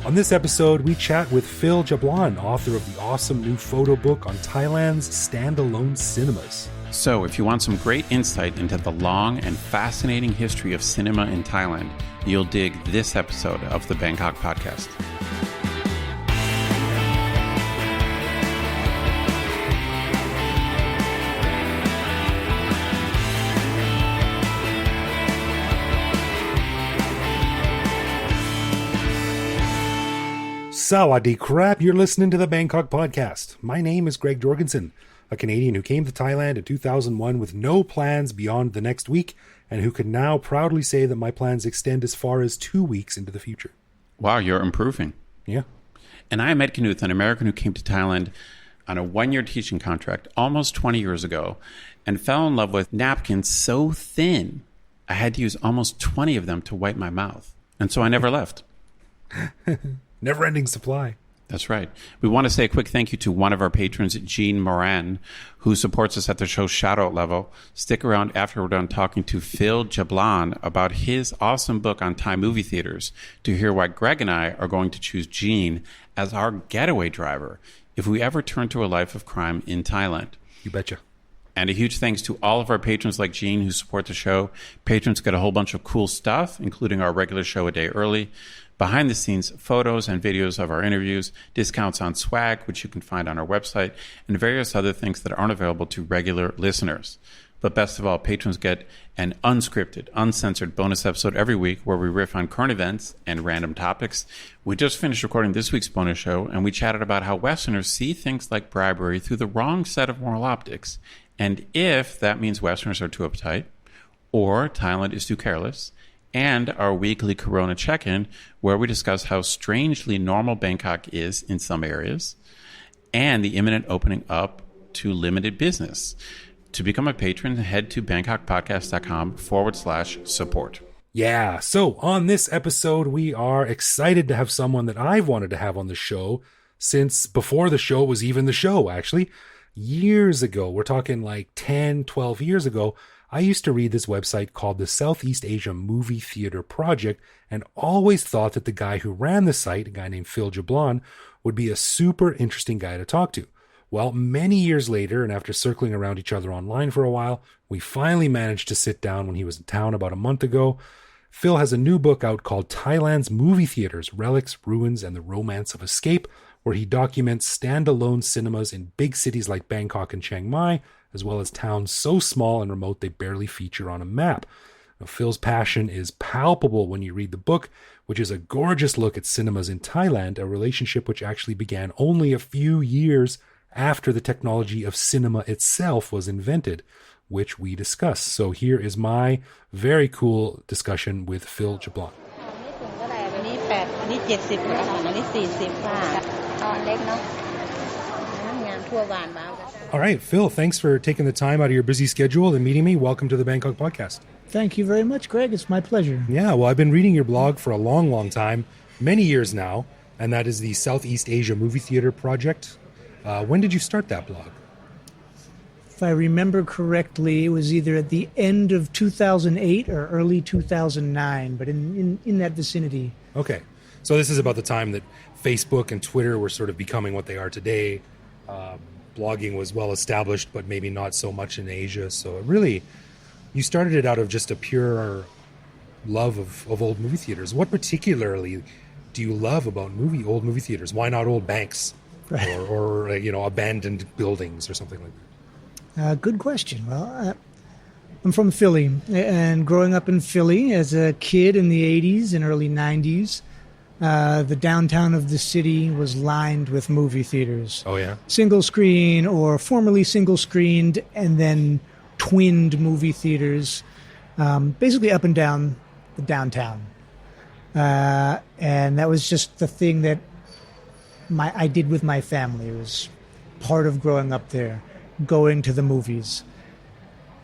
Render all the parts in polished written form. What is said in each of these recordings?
On this episode, we chat with Phil Jablon, author of the awesome new photo book on Thailand's standalone cinemas. So, if you want some great insight into the long and fascinating history of cinema in Thailand, you'll dig this episode of the Bangkok podcast. Sawadee crap, you're listening to the Bangkok podcast. My name is Greg Jorgensen, a Canadian who came to Thailand in 2001 with no plans beyond the next week, and who can now proudly say that my plans extend as far as 2 weeks into the future. Wow, you're improving. Yeah. And I am Ed Knuth, an American who came to Thailand on a one-year teaching contract almost 20 years ago and fell in love with napkins so thin I had to use almost 20 of them to wipe my mouth. And so I never left. Never-ending supply. That's right. We want to say a quick thank you to one of our patrons, Jean Moran, who supports us at the show's shout-out level. Stick around after we're done talking to Phil Jablon about his awesome book on Thai movie theaters to hear why Greg and I are going to choose Jean as our getaway driver if we ever turn to a life of crime in Thailand. You betcha. And a huge thanks to all of our patrons like Jean who support the show. Patrons get a whole bunch of cool stuff, including our regular show a day early, behind-the-scenes photos and videos of our interviews, discounts on swag, which you can find on our website, and various other things that aren't available to regular listeners. But best of all, patrons get an unscripted, uncensored bonus episode every week where we riff on current events and random topics. We just finished recording this week's bonus show, and we chatted about how Westerners see things like bribery through the wrong set of moral optics, and if that means Westerners are too uptight, or Thailand is too careless, and our weekly Corona check-in, where we discuss how strangely normal Bangkok is in some areas, and the imminent opening up to limited business. To become a patron, head to bangkokpodcast.com/support. Yeah, so on this episode, we are excited to have someone that I've wanted to have on the show since before the show was even the show, actually. Years ago, we're talking like 10, 12 years ago, I used to read this website called the Southeast Asia Movie Theater Project and always thought that the guy who ran the site, a guy named Phil Jablon, would be a super interesting guy to talk to. Well, many years later, and after circling around each other online for a while, we finally managed to sit down when he was in town about a month ago. Phil has a new book out called Thailand's Movie Theaters, Relics, Ruins, and the Romance of Escape, where he documents standalone cinemas in big cities like Bangkok and Chiang Mai, as well as towns so small and remote they barely feature on a map. Now, Phil's passion is palpable when you read the book, which is a gorgeous look at cinemas in Thailand, a relationship which actually began only a few years after the technology of cinema itself was invented, which we discuss. So here is my very cool discussion with Phil Jablon. All right, Phil, thanks for taking the time out of your busy schedule and meeting me. Welcome to the Bangkok podcast. Thank you very much, Greg. It's my pleasure. Yeah, well, I've been reading your blog for a long, long time, many years now, and that is the Southeast Asia Movie Theater Project. When did you start that blog? If I remember correctly, it was either at the end of 2008 or early 2009, but in that vicinity. Okay, so this is about the time that Facebook and Twitter were sort of becoming what they are today. Blogging was well established, but maybe not so much in Asia. So really, you started it out of just a pure love of old movie theaters. What particularly do you love about old movie theaters? Why not old banks, right, or abandoned buildings or something like that? Good question. Well, I'm from Philly, and growing up in Philly as a kid in the 80s and early 90s, the downtown of the city was lined with movie theaters. Oh, yeah? Single screen or formerly single screened and then twinned movie theaters, basically up and down the downtown. And that was just the thing that I did with my family. It was part of growing up there, going to the movies.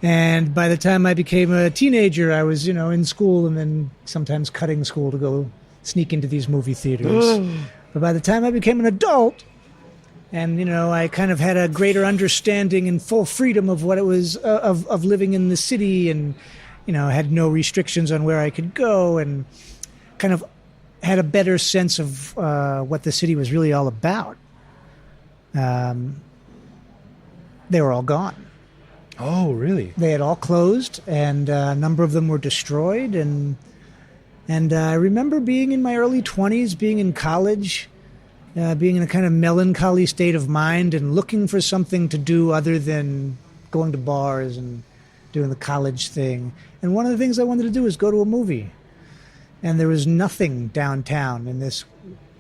And by the time I became a teenager, I was, in school and then sometimes cutting school to go sneak into these movie theaters. But by the time I became an adult, and, I kind of had a greater understanding and full freedom of what it was, of living in the city and, had no restrictions on where I could go, and kind of had a better sense of what the city was really all about. They were all gone. Oh, really? They had all closed, and a number of them were destroyed. And I remember being in my early 20s, being in college, being in a kind of melancholy state of mind and looking for something to do other than going to bars and doing the college thing. And one of the things I wanted to do was go to a movie. And there was nothing downtown in this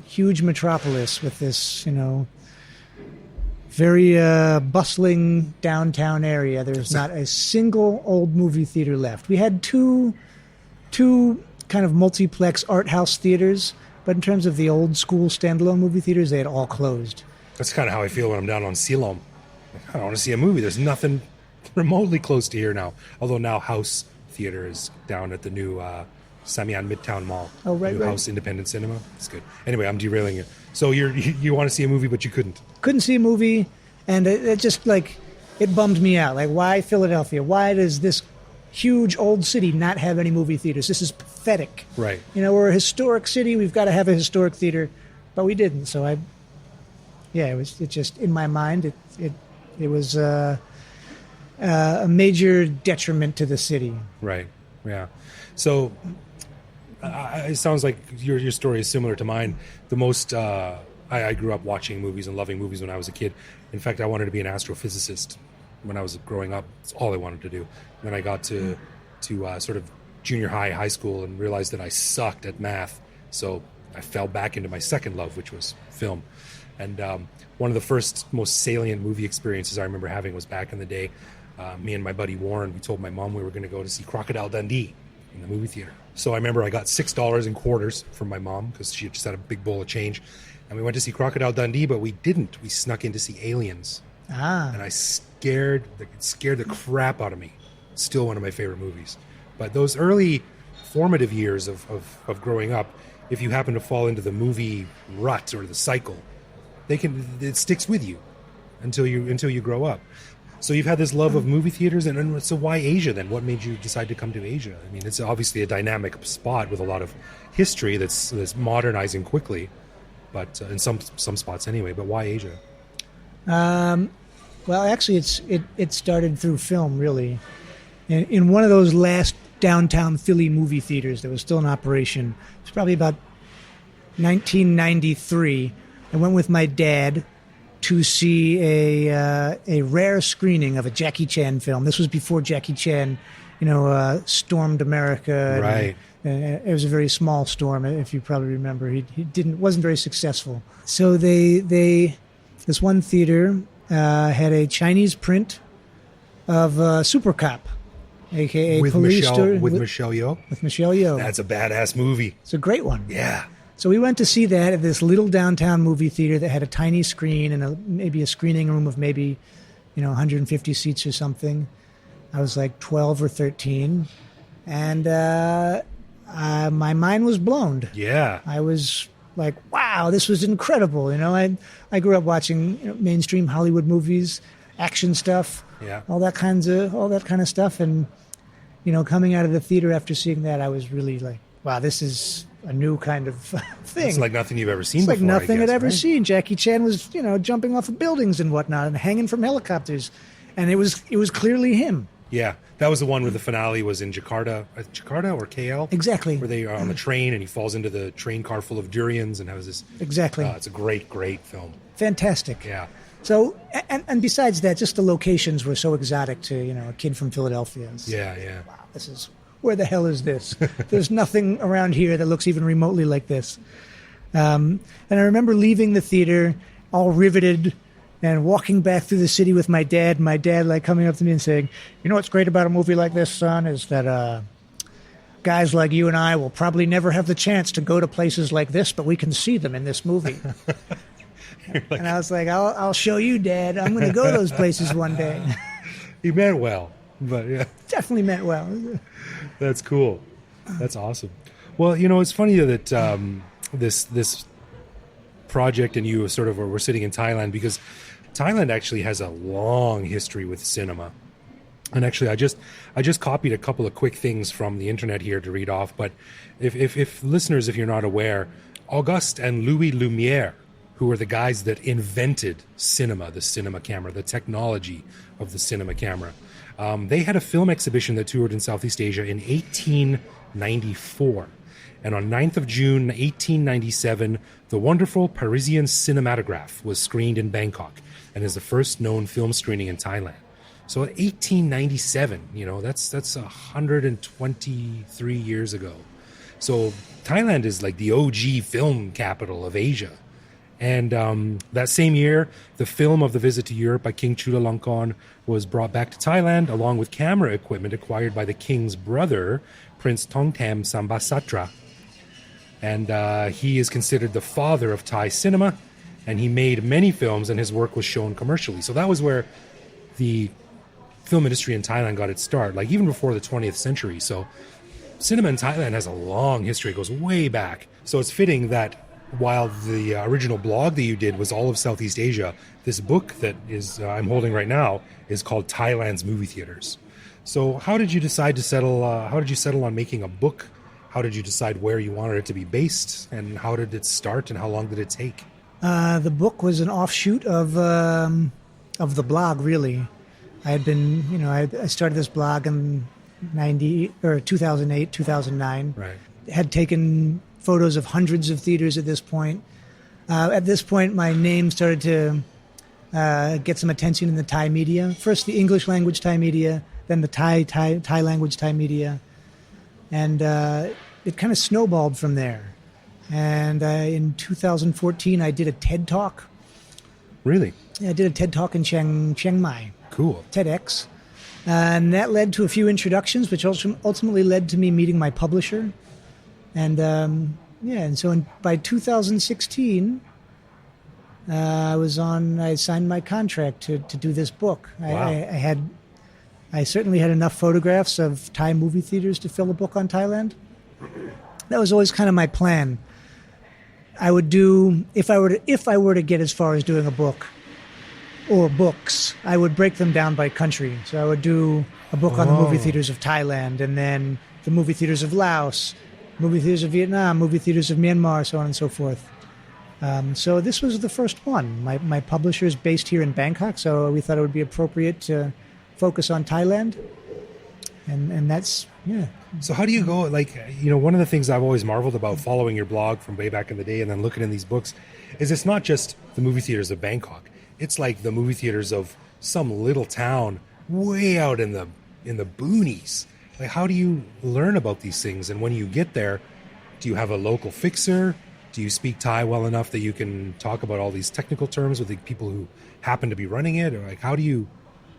huge metropolis with this, very bustling downtown area. There's not a single old movie theater left. We had two kind of multiplex art house theaters, but in terms of the old school standalone movie theaters, they had all closed. That's kind of how I feel when I'm down on Silom. I don't want to see a movie. There's nothing remotely close to here now. Although now House Theater is down at the new Samian Midtown Mall. Oh, right, new right. House Independent Cinema. It's good. Anyway, I'm derailing it. So you want to see a movie, but you couldn't. Couldn't see a movie, and it just it bummed me out. Like, why Philadelphia? Why does this huge old city not have any movie theaters? This is pathetic. Right. We're a historic city. We've got to have a historic theater, but we didn't. So it just in my mind it was a major detriment to the city. Right. Yeah. So it sounds like your story is similar to mine. The most I grew up watching movies and loving movies when I was a kid. In fact, I wanted to be an astrophysicist when I was growing up. It's all I wanted to do. Then I got to sort of junior high school, and realized that I sucked at math. So I fell back into my second love, which was film. And one of the first, most salient movie experiences I remember having was back in the day. Me and my buddy Warren, we told my mom we were going to go to see Crocodile Dundee in the movie theater. So I remember I got $6 in quarters from my mom because she just had a big bowl of change. And we went to see Crocodile Dundee, but we didn't. We snuck in to see Aliens. And I scared the crap out of me. Still one of my favorite movies. But those early formative years of growing up, if you happen to fall into the movie rut or the cycle, it sticks with you until you grow up. So you've had this love of movie theaters, and so why Asia then? What made you decide to come to Asia? I mean, it's obviously a dynamic spot with a lot of history that's modernizing quickly, but in some spots anyway. But why Asia? Well, actually, it started through film, really. In one of those last downtown Philly movie theaters that was still in operation, it was probably about 1993. I went with my dad to see a rare screening of a Jackie Chan film. This was before Jackie Chan, stormed America. Right. And it was a very small storm, if you probably remember. He wasn't very successful. So this one theater had a Chinese print of Super Cop, aka with Police Story. With Michelle Yeoh. With Michelle Yeoh. That's a badass movie. It's a great one. Yeah. So we went to see that at this little downtown movie theater that had a tiny screen and maybe a screening room of maybe 150 seats or something. I was like 12 or 13, and my mind was blown. Yeah. I was like, wow, this was incredible. I grew up watching mainstream Hollywood movies, action stuff, all that kind of stuff, and coming out of the theater after seeing that, I was really like, wow, this is a new kind of thing. It's like nothing you've ever seen before. It's like nothing I'd ever right? seen. Jackie Chan was, jumping off of buildings and whatnot and hanging from helicopters, and it was clearly him. Yeah, that was the one where the finale was in Jakarta or KL. Exactly. Where they are on the train and he falls into the train car full of durians and has this. Exactly. It's a great film. Fantastic. Yeah. So, and besides that, just the locations were so exotic to, a kid from Philadelphia. Yeah. Wow, where the hell is this? There's nothing around here that looks even remotely like this. And I remember leaving the theater all riveted and walking back through the city with my dad. My dad like coming up to me and saying, what's great about a movie like this, son, is that guys like you and I will probably never have the chance to go to places like this, but we can see them in this movie. And I was like, I'll show you, Dad. I'm going to go to those places one day. He meant well, but yeah. Definitely meant well. That's cool. That's awesome. Well, it's funny that this project and you sort of were sitting in Thailand, because Thailand actually has a long history with cinema. And actually, I just copied a couple of quick things from the internet here to read off. But if listeners, if you're not aware, Auguste and Louis Lumiere, who were the guys that invented cinema, the cinema camera, the technology of the cinema camera, they had a film exhibition that toured in Southeast Asia in 1894. And on 9th of June, 1897, the wonderful Parisian cinematograph was screened in Bangkok and is the first known film screening in Thailand. So 1897, that's 123 years ago. So Thailand is like the OG film capital of Asia. And that same year, the film of the visit to Europe by King Chulalongkorn was brought back to Thailand, along with camera equipment acquired by the king's brother, Prince Tongtam Sambasatra. And he is considered the father of Thai cinema, and he made many films, and his work was shown commercially. So that was where the film industry in Thailand got its start, like even before the 20th century. So cinema in Thailand has a long history. It goes way back. So it's fitting that while the original blog that you did was all of Southeast Asia, this book that is I'm holding right now is called Thailand's Movie Theaters. So how did you decide to settle? How did you settle on making a book? How did you decide where you wanted it to be based, and how did it start, and how long did it take? The book was an offshoot of the blog, really. I had been, I started this blog in 2008, 2009. Right. Had taken photos of hundreds of theaters at this point. At this point, my name started to get some attention in the Thai media. First, the English language Thai media, then the Thai language Thai media. And it kind of snowballed from there. And in 2014, I did a TED Talk. Really? Yeah, I did a TED Talk in Chiang Mai. Cool. TEDx. And that led to a few introductions, which ultimately led to me meeting my publisher. And by 2016, I signed my contract to do this book. Wow. I certainly had enough photographs of Thai movie theaters to fill a book on Thailand. That was always kind of my plan. I would do, if I were to get as far as doing a book or books, I would break them down by country. So I would do a book on the movie theaters of Thailand, and then the movie theaters of Laos, movie theaters of Vietnam, movie theaters of Myanmar, so on and so forth. So this was the first one. My publisher is based here in Bangkok, so we thought it would be appropriate to focus on Thailand. And that's, yeah. So how do you go, one of the things I've always marveled about following your blog from way back in the day and then looking in these books is it's not just the movie theaters of Bangkok. It's like the movie theaters of some little town way out in the boonies. Like, how do you learn about these things? And when you get there, do you have a local fixer? Do you speak Thai well enough that you can talk about all these technical terms with the people who happen to be running it? Or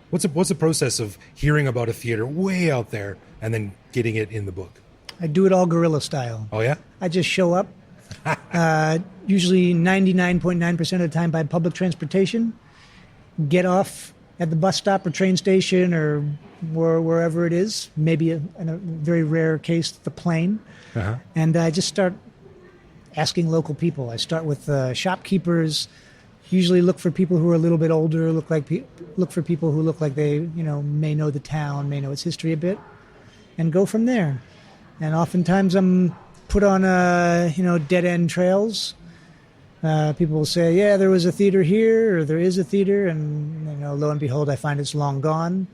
what's the process of hearing about a theater way out there and then getting it in the book? I do it all guerrilla style. Oh, yeah? I just show up, usually 99.9% of the time by public transportation, get off at the bus stop or train station or wherever it is, maybe in a very rare case, the plane. Uh-huh. And I just start asking local people. I start with shopkeepers, usually look for people who are a little bit older, look for people who look like they, may know the town, may know its history a bit, and go from there. And oftentimes I'm put on, dead-end trails. People will say, yeah, there was a theater here, or there is a theater, and, lo and behold, I find it's long gone.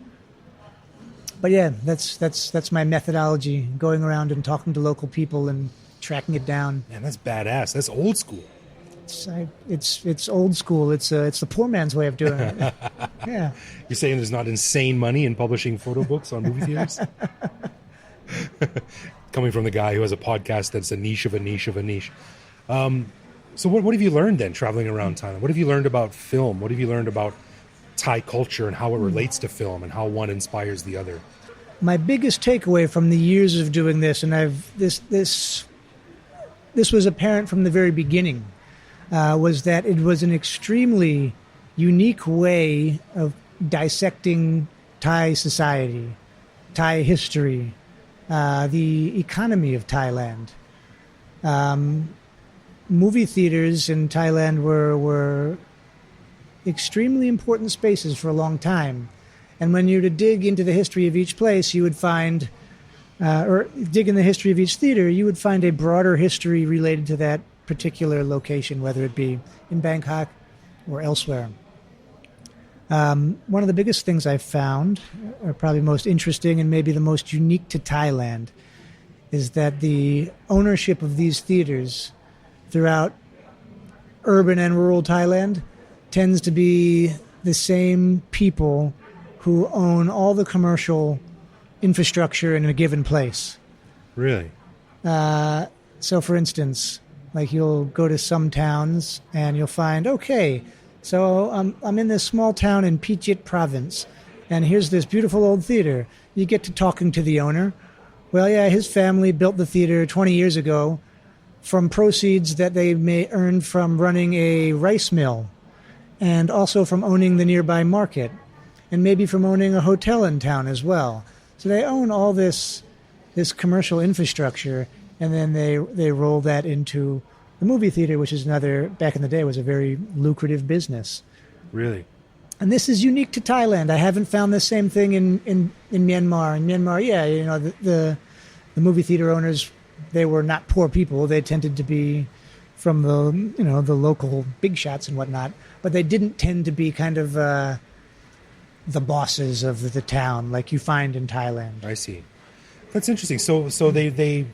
But yeah, that's my methodology, going around and talking to local people and tracking it down. Man, that's badass. That's old school. It's old school. It's the poor man's way of doing it. Yeah. You're saying there's not insane money in publishing photo books on movie theaters? Coming from the guy who has a podcast that's a niche of a niche of a niche. So what have you learned then, traveling around Thailand? What have you learned about film? What have you learned about Thai culture and how it relates to film and how one inspires the other? My biggest takeaway from the years of doing this, and this was apparent from the very beginning, was that it was an extremely unique way of dissecting Thai society, Thai history, the economy of Thailand. Movie theaters in Thailand were extremely important spaces for a long time. And when you were to dig into the history of each place, you would find, or dig in the history of each theater, you would find a broader history related to that particular location, whether it be in Bangkok or elsewhere. One of the biggest things I've found, or probably most interesting and maybe the most unique to Thailand, is that the ownership of these theaters throughout urban and rural Thailand tends to be the same people who own all the commercial infrastructure in a given place. Really? So, for instance, like you'll go to some towns and you'll find, okay, so I'm in this small town in Pichit province, and here's this beautiful old theater. You get to talking to the owner. Well, yeah, his family built the theater 20 years ago from proceeds that they may earn from running a rice mill, and also from owning the nearby market, and maybe from owning a hotel in town as well. So they own all this commercial infrastructure, and then they roll that into the movie theater, which is another, back in the day, was a very lucrative business. Really? And this is unique to Thailand. I haven't found the same thing in Myanmar. In Myanmar, yeah, you know, the movie theater owners, they were not poor people. They tended to be from the local big shots and whatnot, but they didn't tend to be kind of the bosses of the town like you find in Thailand. I see. That's interesting. So they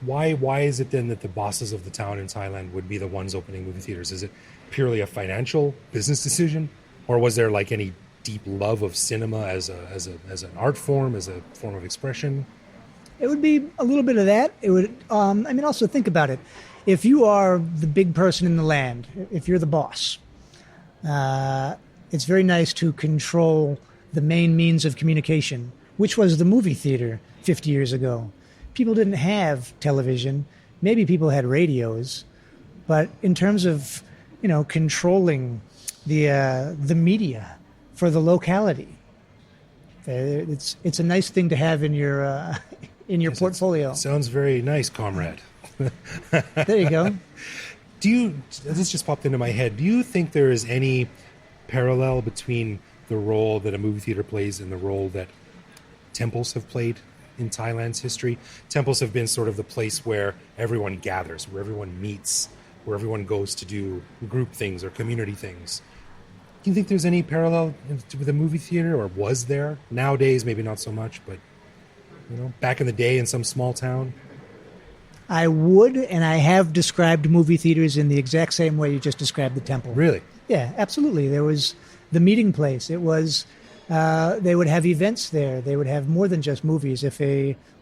why is it then that the bosses of the town in Thailand would be the ones opening movie theaters? Is it purely a financial business decision, or was there like any deep love of cinema as an art form, as a form of expression? It would be a little bit of that. It would. Also think about it. If you are the big person in the land, if you're the boss, it's very nice to control the main means of communication, which was the movie theater 50 years ago. People didn't have television. Maybe people had radios, but in terms of controlling the media for the locality, it's a nice thing to have in your portfolio. Sounds very nice, comrade. There you go. This just popped into my head. Do you think there is any parallel between the role that a movie theater plays and the role that temples have played in Thailand's history? Temples have been sort of the place where everyone gathers, where everyone meets, where everyone goes to do group things or community things. Do you think there's any parallel with the movie theater, or was there? Nowadays, maybe not so much, but back in the day in some small town? I would, and I have described movie theaters in the exact same way you just described the temple. Really? Yeah, absolutely. There was the meeting place. It was, they would have events there. They would have more than just movies. If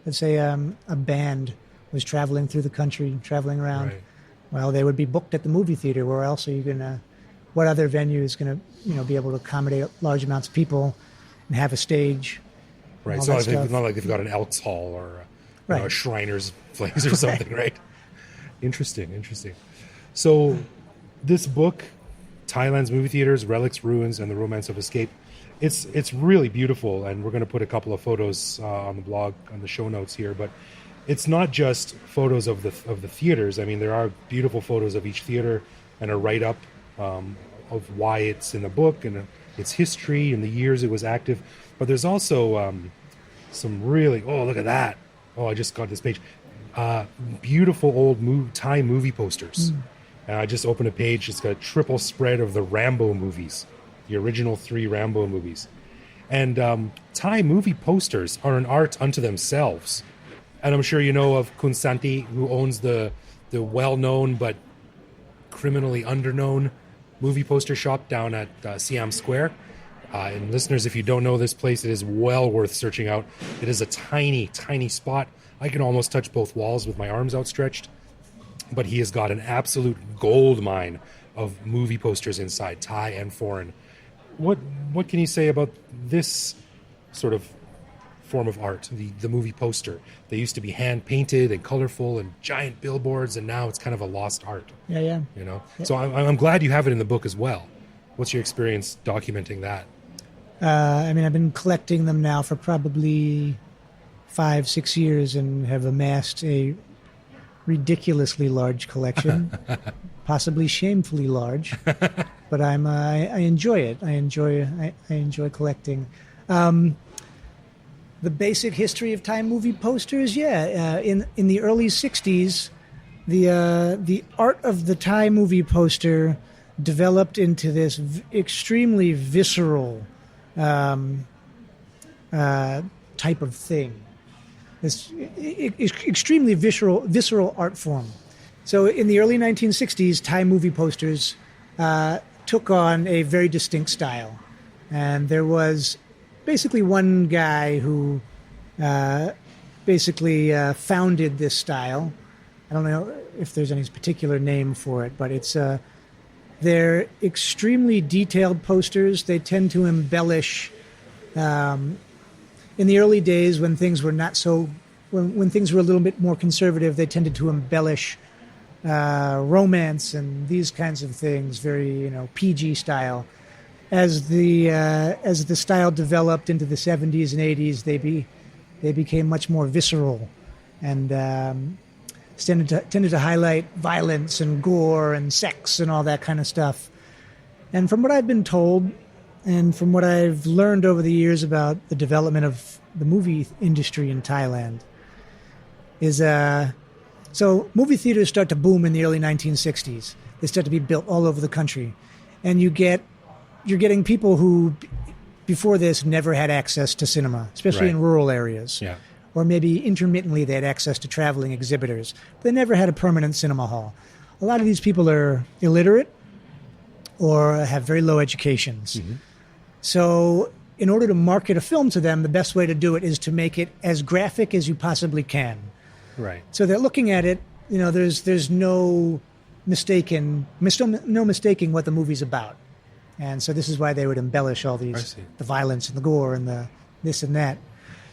let's say a band was traveling through the country, traveling around, right. Well, they would be booked at the movie theater. Where else are you what other venue is going to, be able to accommodate large amounts of people and have a stage? Right. It's not like they've got an Elks Hall or a Shriners place or something, right? Interesting. So this book, Thailand's Movie Theaters, Relics, Ruins, and the Romance of Escape, it's really beautiful, and we're going to put a couple of photos on the blog, on the show notes here, but it's not just photos of the theaters. I mean, there are beautiful photos of each theater and a write-up of why it's in the book and its history and the years it was active. But there's also some really, look at that. I just got this page. Beautiful old Thai movie posters. And I just opened a page. It's got a triple spread of the Rambo movies, the original 3 Rambo movies. And Thai movie posters are an art unto themselves. And I'm sure you know of Kun Santi, who owns the well-known but criminally underknown movie poster shop down at Siam Square. And listeners, if you don't know this place, it is well worth searching out. It is a tiny, tiny spot. I can almost touch both walls with my arms outstretched. But he has got an absolute gold mine of movie posters inside, Thai and foreign. What can you say about this sort of form of art, the movie poster? They used to be hand-painted and colorful and giant billboards, and now it's kind of a lost art. Yeah. Yeah. So I'm glad you have it in the book as well. What's your experience documenting that? I've been collecting them now for probably 5-6 years and have amassed a ridiculously large collection, possibly shamefully large. but I enjoy it. I enjoy collecting. The basic history of Thai movie posters, in the early '60s, the art of the Thai movie poster developed into this extremely visceral type of thing. This extremely visceral art form. So in the early 1960s, Thai movie posters took on a very distinct style, and there was basically one guy who founded this style. I don't know if there's any particular name for it, but they're extremely detailed posters. They tend to embellish. In the early days, when things were when things were a little bit more conservative, they tended to embellish romance and these kinds of things, very PG style. As the style developed into the 70s and 80s, they became much more visceral and tended to highlight violence and gore and sex and all that kind of stuff. And from what I've been told, and from what I've learned over the years about the development of the movie industry in Thailand, is so movie theaters start to boom in the early 1960s. They start to be built all over the country, and you're getting people who before this never had access to cinema, especially in rural areas. Yeah. Or maybe intermittently they had access to traveling exhibitors. But they never had a permanent cinema hall. A lot of these people are illiterate or have very low educations. Mm-hmm. So in order to market a film to them, the best way to do it is to make it as graphic as you possibly can. Right. So they're looking at it, there's no mistaking what the movie's about. And so this is why they would embellish all the violence and the gore and the this and that.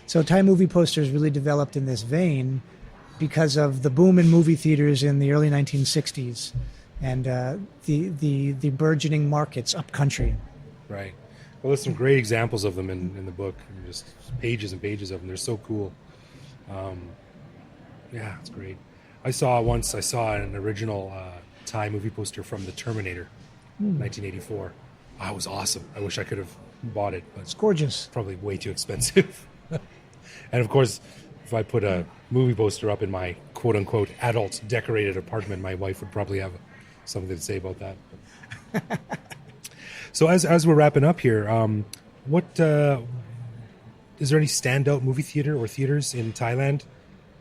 So Thai movie posters really developed in this vein because of the boom in movie theaters in the early 1960s and the burgeoning markets up country. Right. Well, there's some great examples of them in the book. Just pages and pages of them. They're so cool. It's great. I saw an original Thai movie poster from The Terminator, 1984. Oh, it was awesome. I wish I could have bought it, but it's gorgeous. Probably way too expensive. And of course, if I put a movie poster up in my quote-unquote adult decorated apartment, my wife would probably have something to say about that. So as we're wrapping up here, what is there any standout movie theater or theaters in Thailand?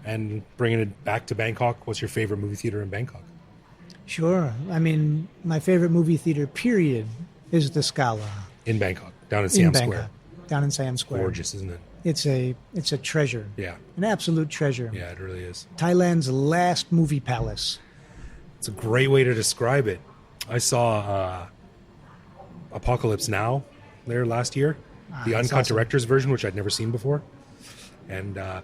And bringing it back to Bangkok, what's your favorite movie theater in Bangkok? Sure. I mean, my favorite movie theater, period, is the Scala. In Bangkok, down in Siam Square. Down in Siam Square. Gorgeous, isn't it? It's a treasure. Yeah. An absolute treasure. Yeah, it really is. Thailand's last movie palace. It's a great way to describe it. I saw Apocalypse Now there last year, the uncut director's version, which I'd never seen before. And a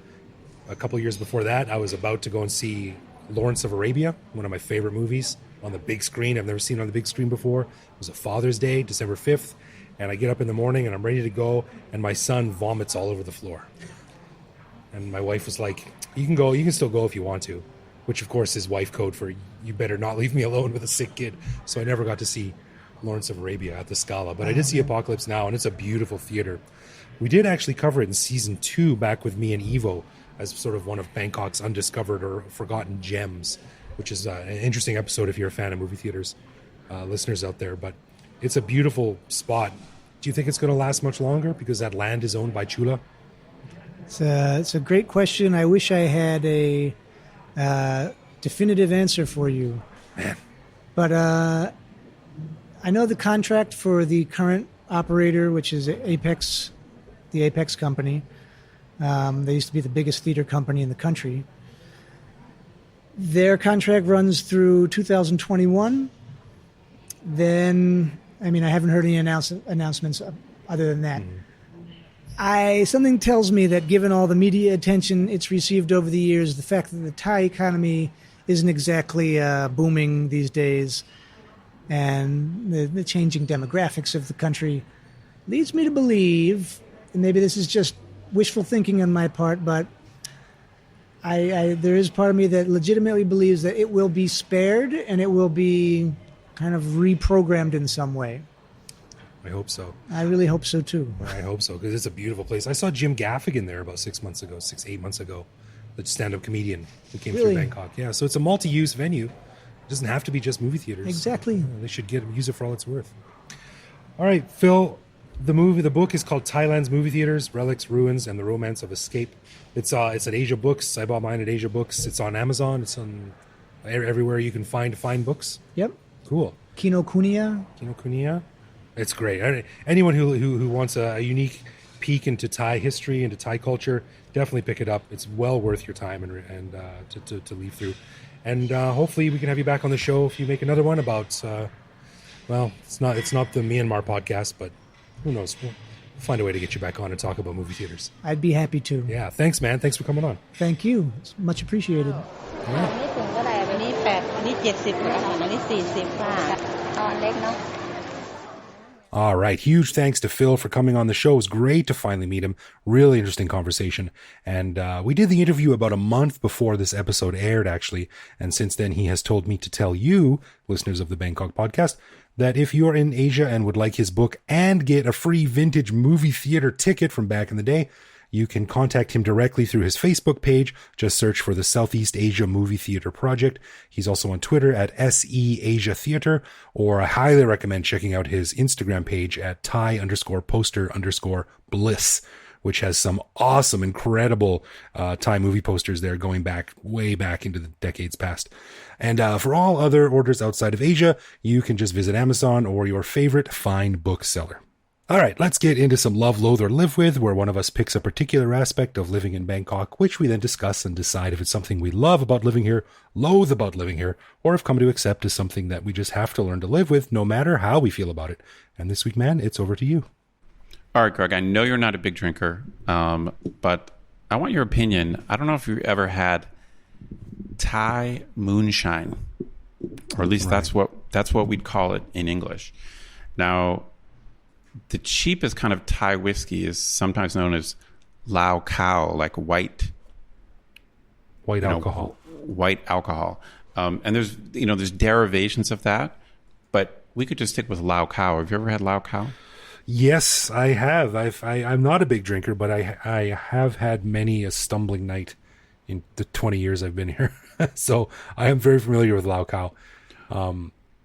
couple years before that, I was about to go and see Lawrence of Arabia, one of my favorite movies, on the big screen. I've never seen it on the big screen before. It was a Father's Day, December 5th. And I get up in the morning and I'm ready to go, and my son vomits all over the floor. And my wife was like, you can still go if you want to, which of course is wife code for you better not leave me alone with a sick kid. So I never got to see Lawrence of Arabia at the Scala, but I did see Apocalypse Now, and it's a beautiful theater. We did actually cover it in season 2 back with me and Evo as sort of one of Bangkok's undiscovered or forgotten gems, which is an interesting episode if you're a fan of movie theaters, listeners out there. But it's a beautiful spot. Do you think it's going to last much longer because that land is owned by Chula? It's a great question. I wish I had a definitive answer for you. Man. But I know the contract for the current operator, which is Apex, the Apex company. They used to be the biggest theater company in the country. Their contract runs through 2021. Then, I haven't heard any announcements other than that. Something tells me that given all the media attention it's received over the years, the fact that the Thai economy isn't exactly booming these days, and the changing demographics of the country leads me to believe, and maybe this is just wishful thinking on my part, but there is part of me that legitimately believes that it will be spared and it will be kind of reprogrammed in some way. I hope so. I really hope so too. I hope so, because it's a beautiful place. I saw Jim Gaffigan there about 8 months ago, the stand-up comedian who came through Bangkok. Yeah, so it's a multi-use venue. It doesn't have to be just movie theaters. Exactly. They should use it for all it's worth. All right, Phil, the book is called Thailand's Movie Theaters, Relics, Ruins, and the Romance of Escape. It's at Asia Books. I bought mine at Asia Books. It's on Amazon. It's on everywhere you can find books. Yep. Cool. Kinokuniya. It's great. Anyone who wants a unique peek into Thai history, into Thai culture, definitely pick it up. It's well worth your time and to leaf through. And hopefully we can have you back on the show if you make another one about. It's not the Myanmar podcast, but who knows? We'll find a way to get you back on and talk about movie theaters. I'd be happy to. Yeah, thanks, man. Thanks for coming on. Thank you. It's much appreciated. All right. Huge thanks to Phil for coming on the show. It was great to finally meet him. Really interesting conversation. And we did the interview about a month before this episode aired, actually. And since then, he has told me to tell you, listeners of the Bangkok podcast, that if you're in Asia and would like his book and get a free vintage movie theater ticket from back in the day, you can contact him directly through his Facebook page. Just search for the Southeast Asia Movie Theater Project. He's also on Twitter at SE Asia Theater, or I highly recommend checking out his Instagram page at Thai_poster_bliss, which has some awesome, incredible Thai movie posters there going way back into the decades past. And for all other orders outside of Asia, you can just visit Amazon or your favorite fine bookseller. All right, let's get into some Love, Loathe, or Live With, where one of us picks a particular aspect of living in Bangkok, which we then discuss and decide if it's something we love about living here, loathe about living here, or have come to accept as something that we just have to learn to live with, no matter how we feel about it. And this week, man, it's over to you. All right, Greg, I know you're not a big drinker, but I want your opinion. I don't know if you've ever had Thai moonshine, or at least that's what we'd call it in English. Now, the cheapest kind of Thai whiskey is sometimes known as Lao Khao, like white alcohol. White alcohol. And there's derivations of that, but we could just stick with Lao Khao. Have you ever had Lao Khao? Yes, I have. I'm not a big drinker, but I have had many a stumbling night in the 20 years I've been here. So I am very familiar with Lao Khao.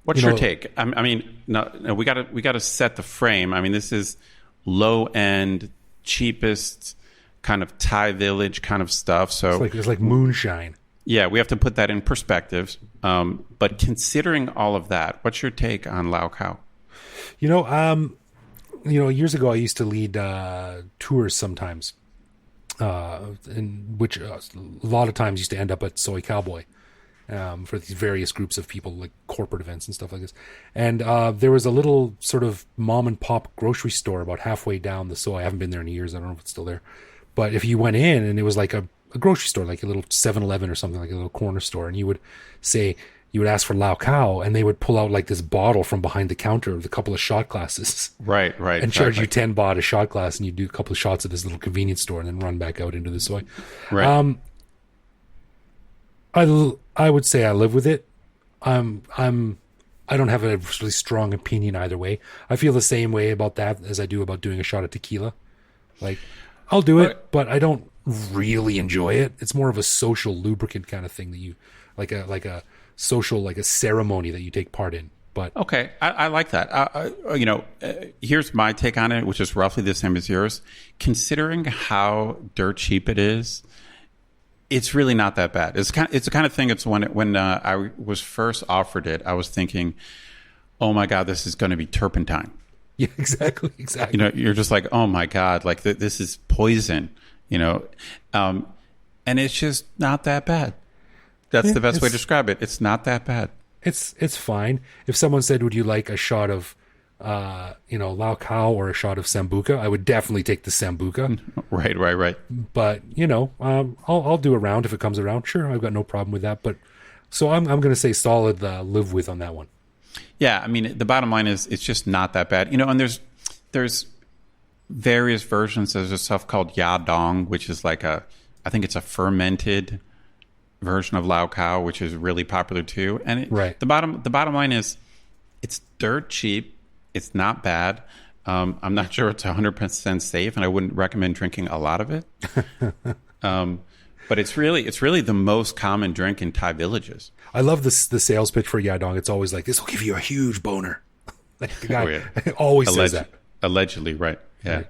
What's your take? I mean, no, we got to set the frame. I mean, this is low end, cheapest kind of Thai village kind of stuff. So it's like moonshine. Yeah, we have to put that in perspective. But considering all of that, what's your take on Lao Khao? Years ago I used to lead tours sometimes, in which a lot of times used to end up at Soy Cowboy. For these various groups of people, like corporate events and stuff like this. And there was a little sort of mom and pop grocery store about halfway down the Soy. I haven't been there in years. I don't know if it's still there. But if you went in and it was like a grocery store, like a little 7-Eleven or something, like a little corner store, and you would ask for Lao Khao, and they would pull out like this bottle from behind the counter with a couple of shot glasses. Right. And charge you 10 baht a shot glass, and you do a couple of shots at this little convenience store and then run back out into the Soy. Right. I would say I live with it. I don't have a really strong opinion either way. I feel the same way about that as I do about doing a shot of tequila. Like, I'll do it, but I don't really enjoy it. It's more of a social lubricant kind of thing that you like a social, like a ceremony that you take part in. But okay, I like that. Here's my take on it, which is roughly the same as yours. Considering how dirt cheap it is, it's really not that bad. It's the kind of thing. It's when I was first offered it, I was thinking, "Oh my God, this is going to be turpentine." Yeah, exactly. You're just like, "Oh my God, like this is poison." And it's just not that bad. That's the best way to describe it. It's not that bad. It's fine. If someone said, "Would you like a shot of Lao Khao or a shot of Sambuca?" I would definitely take the Sambuca. Right. But I'll do a round if it comes around. Sure, I've got no problem with that. But so I'm going to say solid live with on that one. Yeah, I mean the bottom line is it's just not that bad. And there's various versions. There's a stuff called Yadong, which is like I think it's a fermented version of Lao Khao, which is really popular too. And right. The bottom line is, It's dirt cheap. It's not bad. I'm not sure it's 100% safe, and I wouldn't recommend drinking a lot of it. But it's really the most common drink in Thai villages. I love the sales pitch for Yadong. It's always like, this will give you a huge boner. Like the guy always says that. Allegedly, right. Yeah. Right.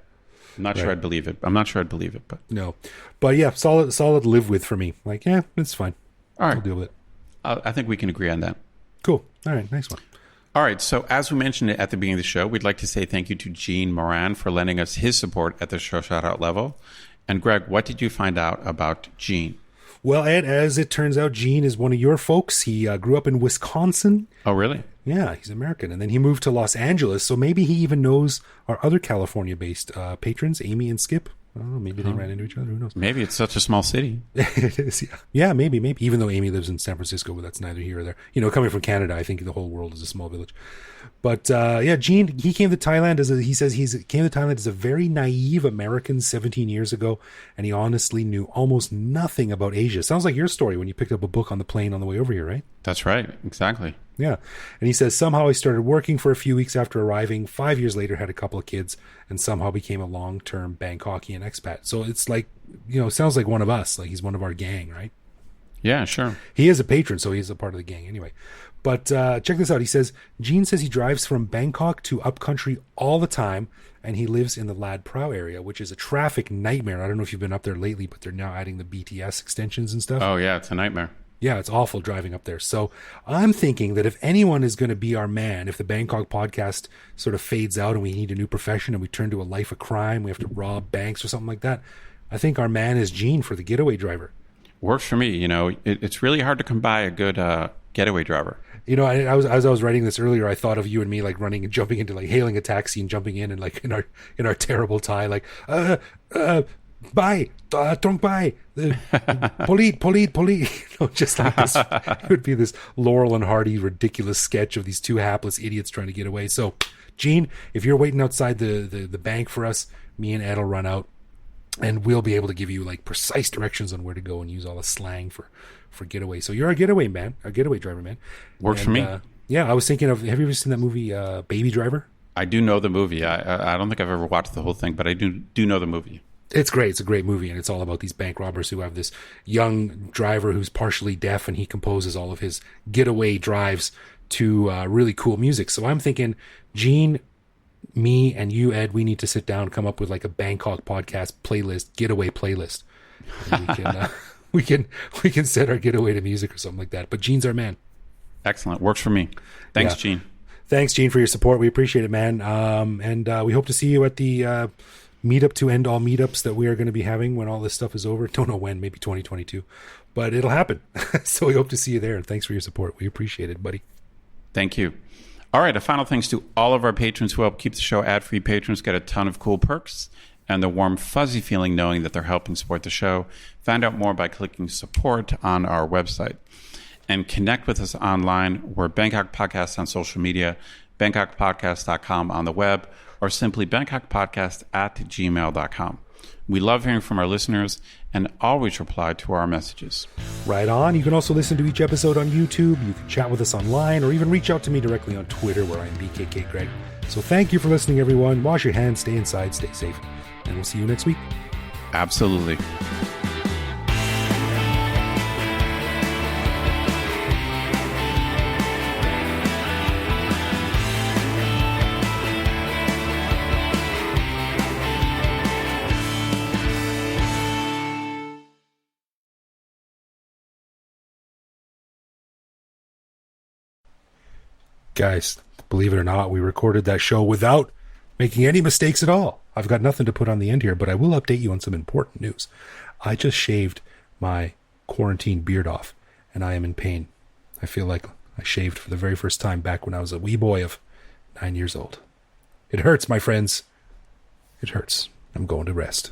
I'm not sure I'd believe it. But no. But yeah, solid live with for me. Like, yeah, it's fine. All right. I'll deal with it. I think we can agree on that. Cool. All right, nice one. All right, so as we mentioned at the beginning of the show, we'd like to say thank you to Gene Moran for lending us his support at the show shout-out level. And Greg, what did you find out about Gene? Well, Ed, as it turns out, Gene is one of your folks. He grew up in Wisconsin. Oh, really? Yeah, he's American. And then he moved to Los Angeles, so maybe he even knows our other California-based patrons, Amy and Skip. I don't know, maybe they ran into each other. Who knows? Maybe it's such a small city. It is, yeah. Yeah, maybe. Even though Amy lives in San Francisco, but that's neither here or there. You know, coming from Canada, I think the whole world is a small village. But yeah, Gene, he came to Thailand as a very naive American 17 years ago, and he honestly knew almost nothing about Asia. Sounds like your story when you picked up a book on the plane on the way over here, right? That's right. Exactly. Yeah. And he says, somehow I started working for a few weeks after arriving. 5 years later, had a couple of kids, and somehow became a long-term Bangkokian expat. So it's like, you know, sounds like one of us. Like he's one of our gang, right? Yeah, sure. He is a patron, so he's a part of the gang anyway. But check this out. He says, Gene says he drives from Bangkok to upcountry all the time, and he lives in the Lad Prau area, which is a traffic nightmare. I don't know if you've been up there lately, but they're now adding the BTS extensions and stuff. Oh, yeah, it's a nightmare. Yeah, it's awful driving up there. So I'm thinking that if anyone is going to be our man, if the Bangkok podcast sort of fades out and we need a new profession and we turn to a life of crime, we have to rob banks or something like that, I think our man is Gene for the getaway driver. Works for me. You know, it's really hard to come by a good getaway driver. You know, as I was writing this earlier, I thought of you and me like running and jumping into like hailing a taxi and jumping in and like in our terrible Thai, like bye, don't buy, police. You know, just like this, it would be this Laurel and Hardy ridiculous sketch of these two hapless idiots trying to get away. So, Gene, if you're waiting outside the bank for us, me and Ed will run out, and we'll be able to give you like precise directions on where to go and use all the slang for getaway. So you're a getaway man, a getaway driver, man. Works for me. Yeah, I was thinking of, have you ever seen that movie, Baby Driver? I do know the movie. I don't think I've ever watched the whole thing, but I do know the movie. It's great. It's a great movie, and it's all about these bank robbers who have this young driver who's partially deaf, and he composes all of his getaway drives to really cool music. So I'm thinking, Gene, me, and you, Ed, we need to sit down and come up with like a Bangkok podcast playlist, getaway playlist. And we can set our getaway to music or something like that. But Gene's our man. Excellent. Works for me. Thanks, Yeah. Gene. Thanks, Gene, for your support. We appreciate it, man. And we hope to see you at the meetup to end all meetups that we are going to be having when all this stuff is over. Don't know when, maybe 2022, but it'll happen. So we hope to see you there. And thanks for your support. We appreciate it, buddy. Thank you. All right. A final thanks to all of our patrons who help keep the show ad-free. Patrons get a ton of cool perks and the warm, fuzzy feeling knowing that they're helping support the show. Find out more by clicking support on our website. And connect with us online. We're Bangkok Podcast on social media, bangkokpodcast.com on the web, or simply bangkokpodcast@gmail.com. We love hearing from our listeners and always reply to our messages. Right on. You can also listen to each episode on YouTube. You can chat with us online or even reach out to me directly on Twitter where I'm BKK Greg. So thank you for listening, everyone. Wash your hands, stay inside, stay safe, and we'll see you next week. Absolutely. Guys, believe it or not, we recorded that show without making any mistakes at all. I've got nothing to put on the end here, but I will update you on some important news. I just shaved my quarantine beard off, and I am in pain. I feel like I shaved for the very first time back when I was a wee boy of 9 years old. It hurts, my friends. It hurts. I'm going to rest.